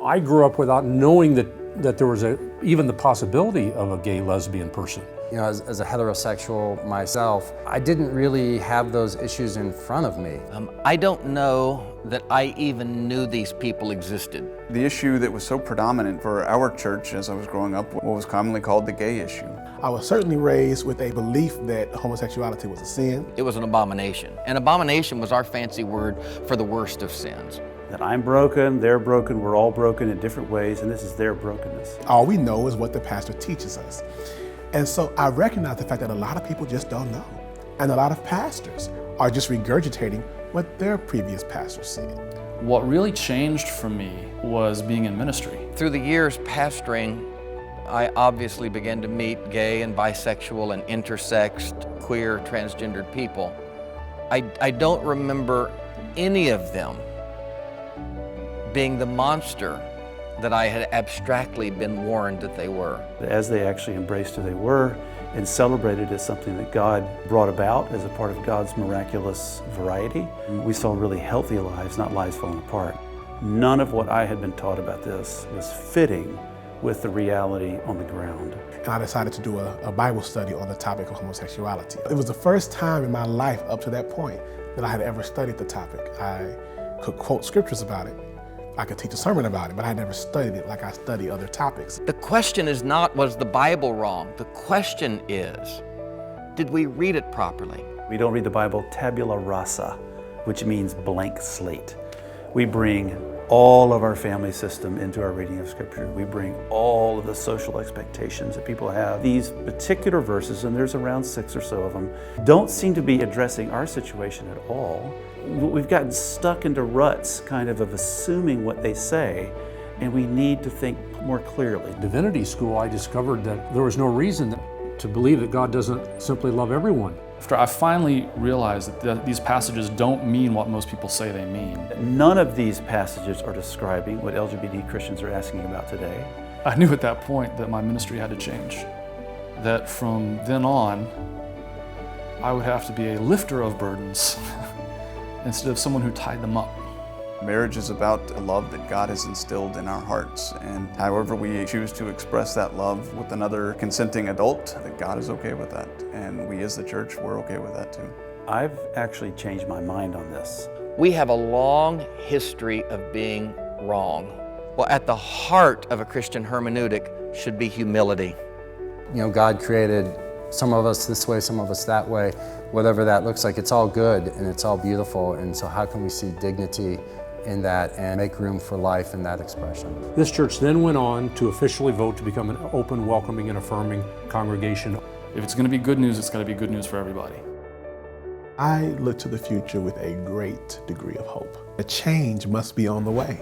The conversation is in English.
I grew up without knowing that there was even the possibility of a gay lesbian person. You know, as a heterosexual myself, I didn't really have those issues in front of me. I don't know that I even knew these people existed. The issue that was so predominant for our church as I was growing up, what was commonly called the gay issue. I was certainly raised with a belief that homosexuality was a sin. It was an abomination. An abomination was our fancy word for the worst of sins. That I'm broken, they're broken, we're all broken in different ways, and this is their brokenness. All we know is what the pastor teaches us. And so I recognize the fact that a lot of people just don't know. And a lot of pastors are just regurgitating what their previous pastors said. What really changed for me was being in ministry. Through the years pastoring, I obviously began to meet gay and bisexual and intersex, queer, transgendered people. I don't remember any of them being the monster that I had abstractly been warned that they were. As they actually embraced who they were and celebrated as something that God brought about as a part of God's miraculous variety, we saw really healthy lives, not lives falling apart. None of what I had been taught about this was fitting with the reality on the ground. And I decided to do a Bible study on the topic of homosexuality. It was the first time in my life up to that point that I had ever studied the topic. I could quote scriptures about it. I could teach a sermon about it, but I never studied it like I study other topics. The question is not, was the Bible wrong? The question is, did we read it properly? We don't read the Bible tabula rasa, which means blank slate. We bring all of our family system into our reading of Scripture. We bring all of the social expectations that people have. These particular verses, and there's around 6 or so of them, don't seem to be addressing our situation at all. We've gotten stuck into ruts kind of assuming what they say, and we need to think more clearly. Divinity school, I discovered that there was no reason to believe that God doesn't simply love everyone. After I finally realized that these passages don't mean what most people say they mean. None of these passages are describing what LGBT Christians are asking about today. I knew at that point that my ministry had to change. That from then on, I would have to be a lifter of burdens instead of someone who tied them up. Marriage is about a love that God has instilled in our hearts, and however we choose to express that love with another consenting adult, that God is okay with that, and we as the church, we're okay with that too. I've actually changed my mind on this. We have a long history of being wrong. Well, at the heart of a Christian hermeneutic should be humility. You know, God created some of us this way, some of us that way. Whatever that looks like, it's all good and it's all beautiful. And so how can we see dignity in that and make room for life in that expression? This church then went on to officially vote to become an open, welcoming, and affirming congregation. If it's going to be good news, it's got to be good news for everybody. I look to the future with a great degree of hope. A change must be on the way.